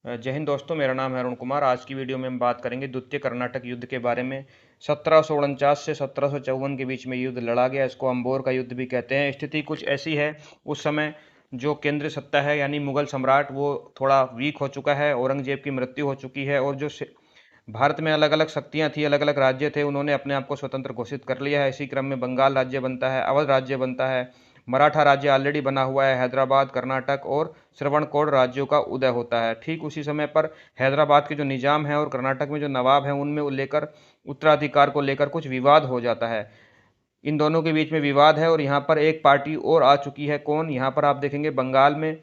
जय हिंद दोस्तों, मेरा नाम है अरुण कुमार। आज की वीडियो में हम बात करेंगे द्वितीय कर्नाटक युद्ध के बारे में। 1749 से 1754 के बीच में युद्ध लड़ा गया। इसको अंबोर का युद्ध भी कहते हैं। स्थिति कुछ ऐसी है, उस समय जो केंद्रीय सत्ता है यानी मुगल सम्राट, वो थोड़ा वीक हो चुका है। औरंगजेब की मृत्यु हो चुकी है और जो भारत में अलग अलग शक्तियां थी, अलग अलग राज्य थे, उन्होंने अपने आप को स्वतंत्र घोषित कर लिया है। इसी क्रम में बंगाल राज्य बनता है, अवध राज्य बनता है, मराठा राज्य ऑलरेडी बना हुआ है, हैदराबाद, कर्नाटक और श्रवणकोर राज्यों का उदय होता है। ठीक उसी समय पर हैदराबाद के जो निजाम है और कर्नाटक में जो नवाब हैं, उनमें लेकर उत्तराधिकार को लेकर कुछ विवाद हो जाता है। इन दोनों के बीच में विवाद है और यहाँ पर एक पार्टी और आ चुकी है। कौन? यहाँ पर आप देखेंगे बंगाल में,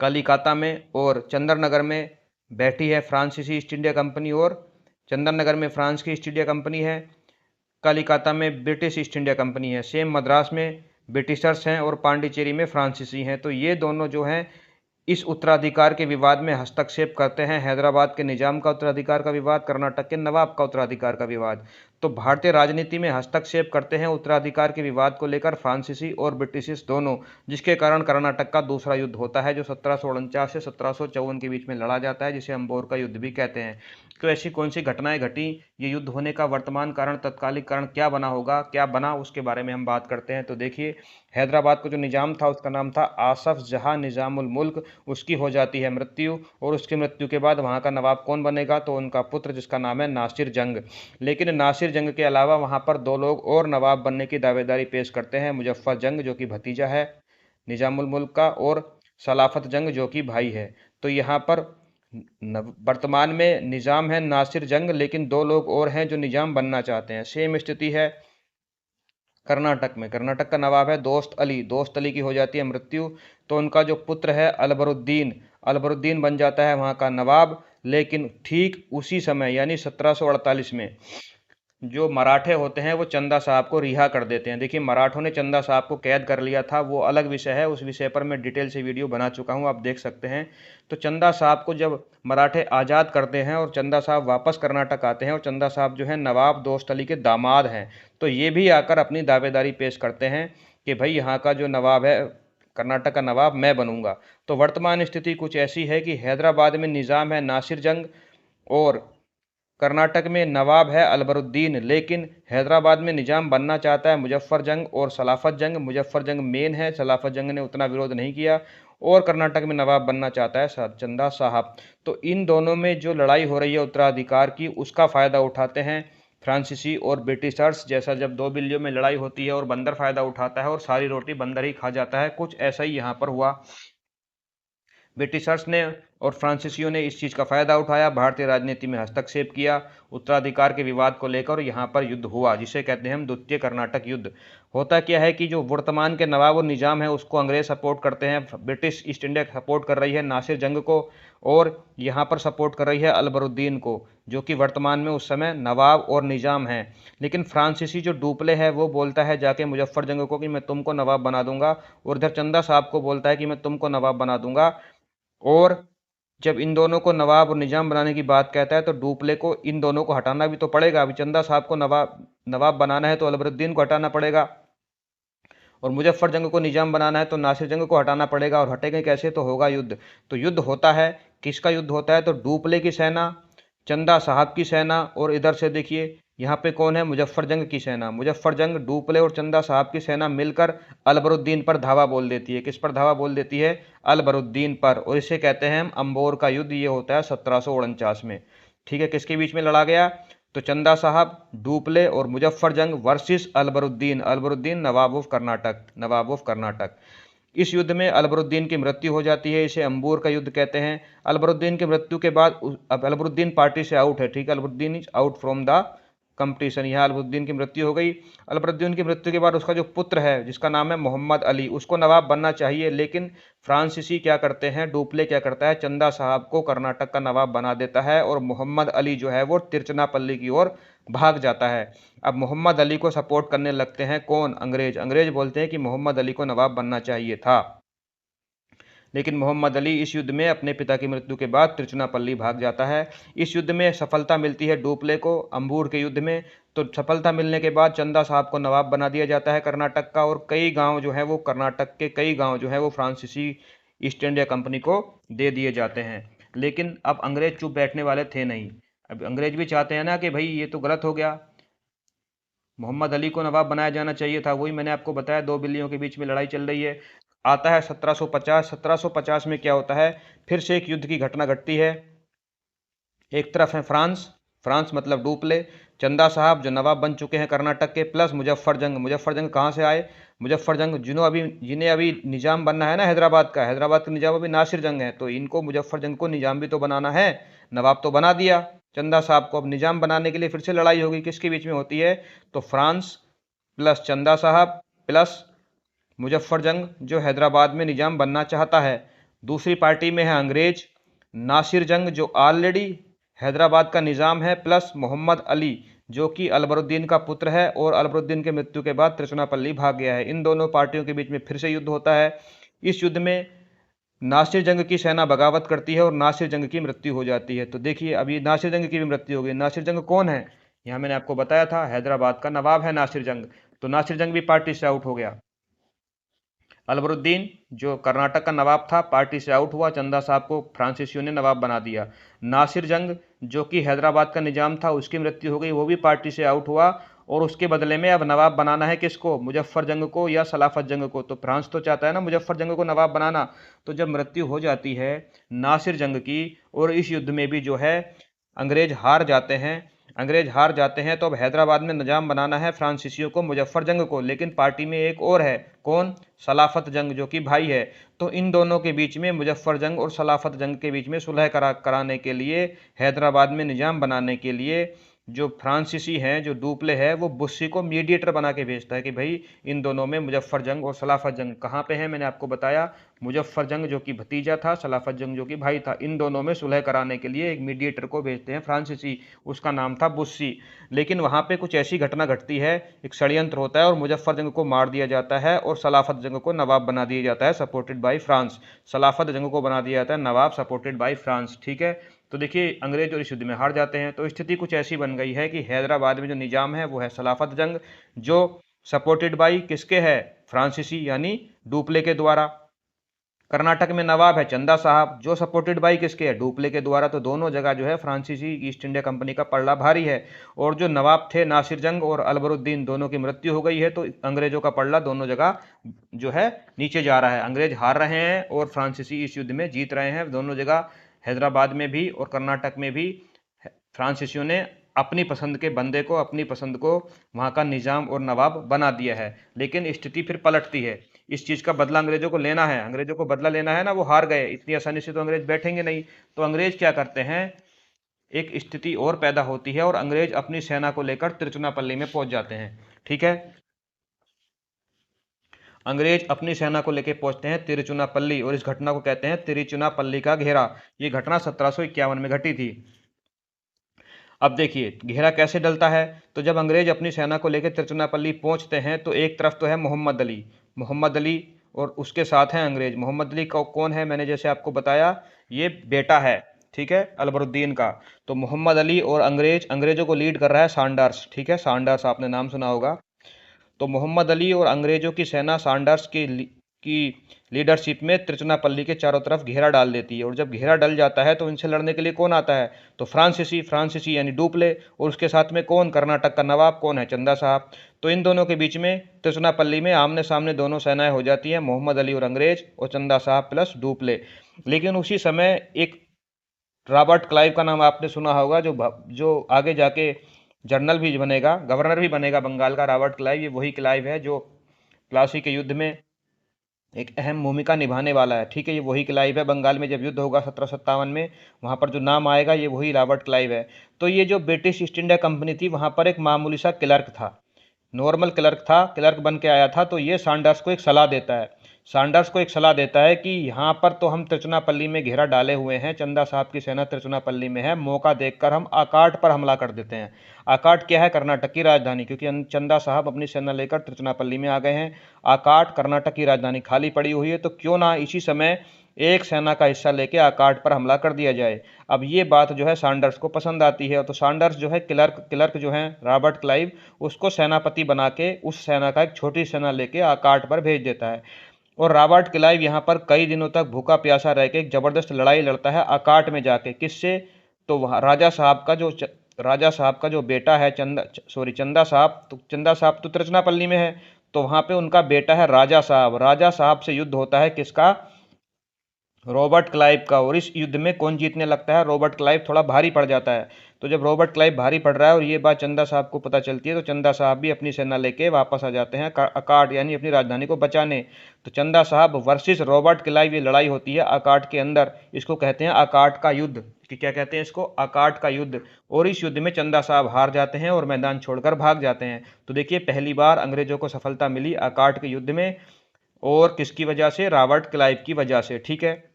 कलिकाता में और चंद्रनगर में बैठी है फ्रांसीसी ईस्ट इंडिया कंपनी। और चंद्रनगर में फ्रांस की ईस्ट इंडिया कंपनी है, कलिकाता में ब्रिटिश ईस्ट इंडिया कंपनी है। सेम मद्रास में ब्रिटिशर्स हैं और पांडिचेरी में फ्रांसीसी हैं। तो ये दोनों जो हैं इस उत्तराधिकार के विवाद में हस्तक्षेप करते हैं। हैदराबाद के निजाम का उत्तराधिकार का विवाद, कर्नाटक के नवाब का उत्तराधिकार का विवाद। तो भारतीय राजनीति में हस्तक्षेप करते हैं उत्तराधिकार के विवाद को लेकर फ्रांसीसी और ब्रिटिश दोनों, जिसके कारण कर्नाटक का दूसरा युद्ध होता है जो 1749 से 1754 के बीच में लड़ा जाता है, जिसे अंबोर का युद्ध भी कहते हैं। तो ऐसी कौन सी घटनाएं घटी, ये युद्ध होने का वर्तमान कारण, तत्कालिक कारण क्या बना होगा, क्या बना, उसके बारे में हम बात करते हैं। तो देखिए, हैदराबाद का जो निजाम था उसका नाम था आसफ जहां निजामुल मुल्क। उसकी हो जाती है मृत्यु और उसकी मृत्यु के बाद वहां का नवाब कौन बनेगा? तो उनका पुत्र, जिसका नाम है नासिर जंग। लेकिन नासिर जंग के अलावा वहां पर दो लोग और नवाब बनने की दावेदारी पेश करते हैं। मुजफ्फर जंग, जो कि भतीजा है निजामुल मुल्क का, और सलाफत जंग, जो कि भाई है। तो यहाँ पर वर्तमान में निजाम है नासिर जंग, लेकिन दो लोग और हैं जो निजाम बनना चाहते हैं। सेम स्थिति है कर्नाटक में। कर्नाटक का नवाब है दोस्त अली। दोस्त अली की हो जाती है मृत्यु, तो उनका जो पुत्र है अलबरुद्दीन, अलबरुद्दीन बन जाता है वहाँ का नवाब। लेकिन ठीक उसी समय यानी 1748 में जो मराठे होते हैं वो चंदा साहब को रिहा कर देते हैं। देखिए, मराठों ने चंदा साहब को कैद कर लिया था, वो अलग विषय है, उस विषय पर मैं डिटेल से वीडियो बना चुका हूँ, आप देख सकते हैं। तो चंदा साहब को जब मराठे आज़ाद करते हैं और चंदा साहब वापस कर्नाटक आते हैं, और चंदा साहब जो है नवाब दोस्त अली के दामाद हैं, तो ये भी आकर अपनी दावेदारी पेश करते हैं कि भाई यहाँ का जो नवाब है, कर्नाटक का नवाब मैं बनूंगा। तो वर्तमान स्थिति कुछ ऐसी है कि हैदराबाद में निज़ाम है नासिर जंग और कर्नाटक में नवाब है अलबरुद्दीन, लेकिन हैदराबाद में निजाम बनना चाहता है मुजफ्फर जंग और सलाफत जंग। मुजफ्फर जंग मेन है, सलाफत जंग ने उतना विरोध नहीं किया। और कर्नाटक में नवाब बनना चाहता है चंदा साहब। तो इन दोनों में जो लड़ाई हो रही है उत्तराधिकार की, उसका फ़ायदा उठाते हैं फ्रांसीसी और ब्रिटिशर्स। जैसा जब दो बिल्लियों में लड़ाई होती है और बंदर फ़ायदा उठाता है और सारी रोटी बंदर ही खा जाता है, कुछ ऐसा ही यहाँ पर हुआ। ब्रिटिशर्स ने और फ्रांसीसियों ने इस चीज़ का फ़ायदा उठाया, भारतीय राजनीति में हस्तक्षेप किया उत्तराधिकार के विवाद को लेकर, और यहाँ पर युद्ध हुआ, जिसे कहते हैं हम द्वितीय कर्नाटक युद्ध। होता क्या है कि जो वर्तमान के नवाब और निजाम है उसको अंग्रेज सपोर्ट करते हैं, ब्रिटिश ईस्ट इंडिया सपोर्ट कर रही है नासिर जंग को, और यहाँ पर सपोर्ट कर रही है अलबरुद्दीन को, जो कि वर्तमान में उस समय नवाब और निजाम हैं। लेकिन फ्रांसीसी जो डुप्ले है वो बोलता है जाके मुजफ्फर जंग को कि मैं तुमको नवाब बना दूंगा, और इधर चंदा साहब को बोलता है कि मैं तुमको नवाब बना दूंगा। और जब इन दोनों को नवाब और निजाम बनाने की बात कहता है तो डुप्ले को इन दोनों को हटाना भी तो पड़ेगा। अभी चंदा साहब को नवाब नवाब बनाना है तो अलबरुद्दीन को हटाना पड़ेगा, और मुजफ्फर जंग को निजाम बनाना है तो नासिर जंग को हटाना पड़ेगा। और हटेंगे कैसे? तो होगा युद्ध। तो युद्ध होता है, किसका युद्ध होता है? तो डुप्ले की सेना, चंदा साहब की सेना, और इधर से देखिए यहाँ पे कौन है? मुजफ्फर जंग की सेना। मुजफ्फर जंग, डुप्ले और चंदा साहब की सेना मिलकर अलबरुद्दीन पर धावा बोल देती है। किस पर धावा बोल देती है? अलबरुद्दीन पर। और इसे कहते हैं हम अंबोर का युद्ध। ये होता है 1749 में। ठीक है, किसके बीच में लड़ा गया? तो चंदा साहब, डुप्ले और Muzaffar Jang versus Albaruddin. Albaruddin Nawab of Carnatic, Nawab of Carnatic. इस युद्ध में अलबरुद्दीन की मृत्यु हो जाती है, इसे अंबोर का युद्ध कहते हैं। अलबरुद्दीन की मृत्यु के बाद अब अलबरुद्दीन पार्टी से आउट है। ठीक है, Albaruddin is out from the competition. यहाँ अलबरुद्दीन की मृत्यु हो गई। अलबरुद्दीन की मृत्यु के बाद उसका जो पुत्र है, जिसका नाम है मोहम्मद अली, उसको नवाब बनना चाहिए, लेकिन फ्रांसीसी क्या करते हैं, डुप्ले क्या करता है, चंदा साहब को कर्नाटक का नवाब बना देता है, और मोहम्मद अली जो है वो तिरचनापल्ली की ओर भाग जाता है। अब मोहम्मद अली को सपोर्ट करने लगते हैं कौन? अंग्रेज। अंग्रेज बोलते हैं कि मोहम्मद अली को नवाब बनना चाहिए था, लेकिन मोहम्मद अली इस युद्ध में अपने पिता की मृत्यु के बाद तिरुचनापल्ली भाग जाता है। इस युद्ध में सफलता मिलती है डुप्ले को, अंबूर के युद्ध में। तो सफलता मिलने के बाद चंदा साहब को नवाब बना दिया जाता है कर्नाटक का, और कई गांव जो है वो कर्नाटक के कई गांव जो है वो फ्रांसीसी ईस्ट इंडिया कंपनी को दे दिए जाते हैं। लेकिन अब अंग्रेज चुप बैठने वाले थे नहीं। अब अंग्रेज भी चाहते हैं ना कि भाई ये तो गलत हो गया, मोहम्मद अली को नवाब बनाया जाना चाहिए था। वही मैंने आपको बताया, दो बिल्लियों के बीच में लड़ाई चल रही है। आता है 1750। 1750 में क्या होता है, फिर से एक युद्ध की घटना घटती है। एक तरफ है फ्रांस, फ्रांस मतलब डुप्ले, चंदा साहब जो नवाब बन चुके हैं कर्नाटक के, प्लस मुजफ्फर जंग। मुजफ्फर जंग कहाँ से आए, मुजफ्फर जंग जिन्हें अभी निजाम बनना है ना हैदराबाद का, हैदराबाद का निजाम अभी नासिर जंग है, तो इनको मुजफ्फर जंग को निजाम भी तो बनाना है। नवाब तो बना दिया चंदा साहब को, अब निजाम बनाने के लिए फिर से लड़ाई होगी। किसके बीच में होती है, तो फ्रांस प्लस चंदा साहब प्लस मुजफ्फर जंग जो हैदराबाद में निजाम बनना चाहता है। दूसरी पार्टी में है अंग्रेज, नासिर जंग जो ऑलरेडी हैदराबाद का निज़ाम है, प्लस मोहम्मद अली जो कि अलबरुद्दीन का पुत्र है और अलबरुद्दीन के मृत्यु के बाद त्रिचुनापल्ली भाग गया है। इन दोनों पार्टियों के बीच में फिर से युद्ध होता है। इस युद्ध में नासिर जंग की सेना बगावत करती है और नासिर जंग की मृत्यु हो जाती है। तो देखिए अभी नासिर जंग की भी मृत्यु हो गई। नासिर जंग कौन है, यहाँ मैंने आपको बताया था हैदराबाद का नवाब है नासिर जंग। तो नासिर जंग भी पार्टी से आउट हो गया। अलबरुद्दीन जो कर्नाटक का नवाब था पार्टी से आउट हुआ, चंदा साहब को फ्रांसीसियों ने नवाब बना दिया। नासिर जंग जो कि हैदराबाद का निजाम था उसकी मृत्यु हो गई, वो भी पार्टी से आउट हुआ। और उसके बदले में अब नवाब बनाना है किसको, मुजफ्फर जंग को या सलाफत जंग को। तो फ्रांस तो चाहता है ना मुजफ्फर जंग को नवाब बनाना। तो जब मृत्यु हो जाती है नासिर जंग की और इस युद्ध में भी जो है अंग्रेज हार जाते हैं, अंग्रेज हार जाते हैं, तो अब हैदराबाद में निजाम बनाना है फ्रांसीसियों को, मुजफ्फर जंग को। लेकिन पार्टी में एक और है, कौन, सलाफत जंग जो कि भाई है। तो इन दोनों के बीच में, मुजफ्फर जंग और सलाफत जंग के बीच में सुलह कराने के लिए, हैदराबाद में निजाम बनाने के लिए जो फ्रांसीसी हैं, जो डुप्ले है, वो बुस्सी को मीडिएटर बना के भेजता है कि भाई इन दोनों में मुजफ्फर जंग और सलाफत जंग कहाँ पे है। मैंने आपको बताया मुजफ्फर जंग जो कि भतीजा था, सलाफत जंग जो कि भाई था, इन दोनों में सुलह कराने के लिए एक मीडिएटर को भेजते हैं फ्रांसीसी, उसका नाम था बुस्सी। लेकिन वहाँ पे कुछ ऐसी घटना घटती है, एक षड्यंत्र होता है और मुजफ्फर जंग को मार दिया जाता है और सलाफत जंग को नवाब बना दिया जाता है सपोर्टेड बाई फ्रांस। सलाफत जंग को बना दिया जाता है नवाब सपोर्टेड बाई फ्रांस। ठीक है, तो देखिए अंग्रेज और इस युद्ध में हार जाते हैं। तो स्थिति कुछ ऐसी बन गई है कि हैदराबाद में जो निजाम है वो है सलाफत जंग, जो सपोर्टेड बाई किसके है, फ्रांसीसी यानी डुप्ले के द्वारा। कर्नाटक में नवाब है चंदा साहब जो सपोर्टेड बाई किसके है, डुप्ले के द्वारा। तो दोनों जगह जो है फ्रांसीसी ईस्ट इंडिया कंपनी का पलड़ा भारी है। और जो नवाब थे नासिर जंग और अलबरुद्दीन, दोनों की मृत्यु हो गई है, तो अंग्रेजों का पलड़ा दोनों जगह जो है नीचे जा रहा है। अंग्रेज हार रहे हैं और फ्रांसीसी इस युद्ध में जीत रहे हैं। दोनों जगह हैदराबाद में भी और कर्नाटक में भी फ्रांसीसियों ने अपनी पसंद के बंदे को, अपनी पसंद को वहाँ का निजाम और नवाब बना दिया है। लेकिन स्थिति फिर पलटती है। इस चीज़ का बदला अंग्रेजों को लेना है, अंग्रेजों को बदला लेना है ना, वो हार गए, इतनी आसानी से तो अंग्रेज बैठेंगे नहीं। तो अंग्रेज क्या करते हैं, एक स्थिति और पैदा होती है और अंग्रेज अपनी सेना को लेकर तिरुचुनापल्ली में पहुंच जाते हैं। ठीक है, अंग्रेज अपनी सेना को लेकर पहुंचते हैं तिरुचुनापल्ली और इस घटना को कहते हैं तिरुचुनापल्ली का घेरा। ये घटना 1751 में घटी थी। अब देखिए घेरा कैसे डलता है, तो जब अंग्रेज अपनी सेना को लेकर तिरुचुनापल्ली पहुंचते हैं तो एक तरफ तो है मोहम्मद अली, मोहम्मद अली और उसके साथ हैं अंग्रेज। मोहम्मद अली का कौन है, मैंने जैसे आपको बताया ये बेटा है, ठीक है, अलबरुद्दीन का। तो मोहम्मद अली और अंग्रेजों को लीड कर रहा है सांडर्स। ठीक है, सांडर्स आपने नाम सुना होगा। तो मोहम्मद अली और अंग्रेजों की सेना सांडर्स की लीडरशिप में तिरुचुनापल्ली के चारों तरफ घेरा डाल देती है। और जब घेरा डल जाता है तो इनसे लड़ने के लिए कौन आता है, तो फ्रांसीसी यानी डुप्ले, और उसके साथ में कौन, कर्नाटक का नवाब कौन है, चंदा साहब। तो इन दोनों के बीच में तिरुचुनापल्ली में आमने सामने दोनों सेनाएं हो जाती हैं, मोहम्मद अली और अंग्रेज और चंदा साहब प्लस डुप्ले। लेकिन उसी समय एक रॉबर्ट क्लाइव का नाम आपने सुना होगा, जो आगे जाके जनरल भी बनेगा, गवर्नर भी बनेगा बंगाल का, रॉबर्ट क्लाइव। ये वही क्लाइव है जो प्लासी के युद्ध में एक अहम भूमिका निभाने वाला है। ठीक है, ये वही क्लाइव है, बंगाल में जब युद्ध होगा 1757 में, वहाँ पर जो नाम आएगा ये वही रॉबर्ट क्लाइव है। तो ये जो ब्रिटिश ईस्ट इंडिया कंपनी थी वहाँ पर एक मामूली सा क्लर्क था, नॉर्मल क्लर्क था, क्लर्क बन के आया था। तो ये सांडर्स को एक सलाह देता है, सांडर्स को एक सलाह देता है कि यहाँ पर तो हम तिरुचुनापल्ली में घेरा डाले हुए हैं, चंदा साहब की सेना तिरुचुनापल्ली में है, मौका देखकर हम आकाट पर हमला कर देते हैं। आकाट क्या है, कर्नाटक की राजधानी, क्योंकि चंदा साहब अपनी सेना लेकर तिरुचुनापल्ली में आ गए हैं। आकाट कर्नाटक की राजधानी खाली पड़ी हुई है, तो क्यों ना इसी समय एक सेना का हिस्सा लेके आकाट पर हमला कर दिया जाए। अब ये बात जो है सांडर्स को पसंद आती है, तो सांडर्स जो है क्लर्क जो है रॉबर्ट क्लाइव, उसको सेनापति बना के उस सेना का एक छोटी सेना लेके आकाट पर भेज देता है। और रॉबर्ट क्लाइव यहाँ पर कई दिनों तक भूखा प्यासा रह के एक जबरदस्त लड़ाई लड़ता है अकाट में जाके। किससे? तो वहाँ राजा साहब का जो बेटा है चंदा साहब, तो चंदा साहब तो तिरचनापल्ली में है, तो वहां पे उनका बेटा है राजा साहब से युद्ध होता है। किसका? रॉबर्ट क्लाइव का। और इस युद्ध में कौन जीतने लगता है? रॉबर्ट क्लाइव थोड़ा भारी पड़ जाता है। तो जब रॉबर्ट क्लाइव भारी पड़ रहा है और ये बात चंदा साहब को पता चलती है, तो चंदा साहब भी अपनी सेना लेके वापस आ जाते हैं अकाट यानी अपनी राजधानी को बचाने। तो चंदा साहब वर्सेस रॉबर्ट क्लाइव ये लड़ाई होती है अकाट के अंदर। इसको कहते हैं अकाट का युद्ध। कि क्या कहते हैं इसको? अकाट का युद्ध। और इस युद्ध में चंदा साहब हार जाते हैं और मैदान छोड़कर भाग जाते हैं। तो देखिए, पहली बार अंग्रेजों को सफलता मिली अकाट के युद्ध में, और किसकी वजह से? रॉबर्ट क्लाइव की वजह से। ठीक है।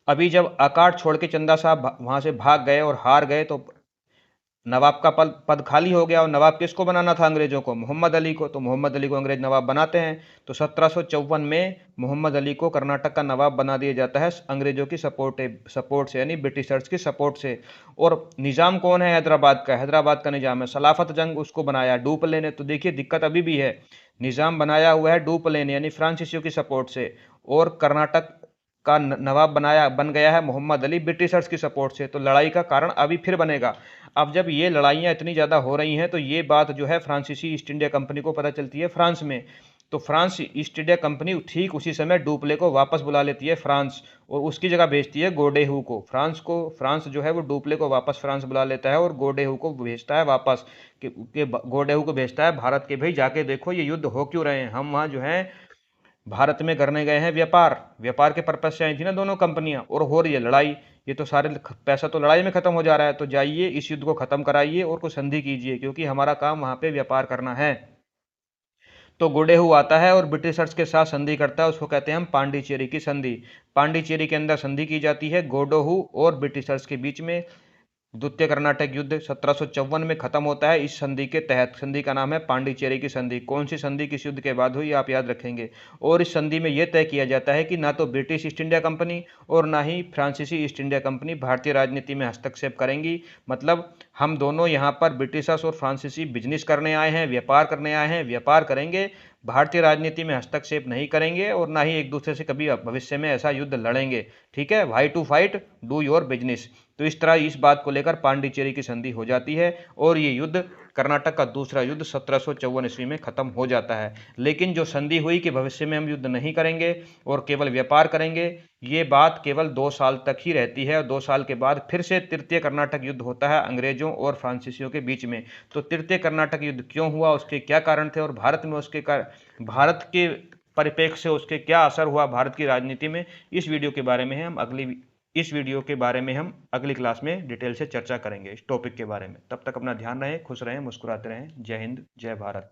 अभी जब अकाट छोड़ के चंदा साहब वहां से भाग गए और हार गए, तो नवाब का पद खाली हो गया। और नवाब किसको बनाना था अंग्रेजों को? मोहम्मद अली को। तो मोहम्मद अली को अंग्रेज नवाब बनाते हैं। तो 1754 में मोहम्मद अली को कर्नाटक का नवाब बना दिया जाता है अंग्रेजों की सपोर्ट से, यानी ब्रिटिशर्स की सपोर्ट से। और निजाम कौन है? हैदराबाद का। हैदराबाद का निजाम है सलाफत जंग, उसको बनाया डुप्ले ने। तो देखिए, दिक्कत अभी भी है। निजाम बनाया हुआ है डुप्ले ने, यानी फ्रांसीसियों की सपोर्ट से, और कर्नाटक का नवाब बन गया है मोहम्मद अली ब्रिटिशर्स की सपोर्ट से। तो लड़ाई का कारण अभी फिर बनेगा। अब जब ये लड़ाइयाँ इतनी ज़्यादा हो रही हैं, तो ये बात जो है फ्रांसीसी ईस्ट इंडिया कंपनी को पता चलती है फ्रांस में। तो फ्रांस ईस्ट इंडिया कंपनी ठीक उसी समय डुप्ले को वापस बुला लेती है फ्रांस, और उसकी जगह भेजती है गोडेहू को। फ्रांस जो है वो डुप्ले को वापस फ्रांस बुला लेता है और गोडेहू को भेजता है वापस, गोडेहू को भेजता है भारत के, भाई जाके देखो ये युद्ध हो क्यों रहे हैं। हम वहाँ जो है भारत में करने गए हैं व्यापार के पर्पज से आई थी ना दोनों कंपनियां, और हो रही है लड़ाई। ये तो सारे पैसा तो लड़ाई में खत्म हो जा रहा है। तो जाइए इस युद्ध को खत्म कराइए और कुछ संधि कीजिए, क्योंकि हमारा काम वहां पे व्यापार करना है। तो गोडेहू आता है और ब्रिटिशर्स के साथ संधि करता है, उसको कहते हैं हम पांडिचेरी की संधि। पांडिचेरी के अंदर संधि की जाती है गोडेहू और ब्रिटिशर्स के बीच में। द्वितीय कर्नाटक युद्ध 1754 में खत्म होता है इस संधि के तहत। संधि का नाम है पांडिचेरी की संधि। कौन सी संधि किस युद्ध के बाद हुई, आप याद रखेंगे। और इस संधि में यह तय किया जाता है कि ना तो ब्रिटिश ईस्ट इंडिया कंपनी और ना ही फ्रांसीसी ईस्ट इंडिया कंपनी भारतीय राजनीति में हस्तक्षेप करेंगी। मतलब हम दोनों यहाँ पर ब्रिटिशर्स और फ्रांसीसी बिजनेस करने आए हैं, व्यापार करने आए हैं, व्यापार करेंगे, भारतीय राजनीति में हस्तक्षेप नहीं करेंगे, और ना ही एक दूसरे से कभी भविष्य में ऐसा युद्ध लड़ेंगे। ठीक है, why to fight, do your business. तो इस तरह इस बात को लेकर पांडिचेरी की संधि हो जाती है, और ये युद्ध कर्नाटक का दूसरा युद्ध 1754 ईस्वी में खत्म हो जाता है। लेकिन जो संधि हुई कि भविष्य में हम युद्ध नहीं करेंगे और केवल व्यापार करेंगे, ये बात केवल 2 साल तक ही रहती है। और 2 साल के बाद फिर से तृतीय कर्नाटक युद्ध होता है अंग्रेजों और फ्रांसीसियों के बीच में। तो तृतीय कर्नाटक युद्ध क्यों हुआ, उसके क्या कारण थे, और भारत के परिप्रेक्ष्य से उसके क्या असर हुआ भारत की राजनीति में, इस वीडियो के बारे में हम अगली क्लास में डिटेल से चर्चा करेंगे इस टॉपिक के बारे में। तब तक अपना ध्यान रखें, खुश रहें, मुस्कुराते रहें। जय हिंद, जय भारत।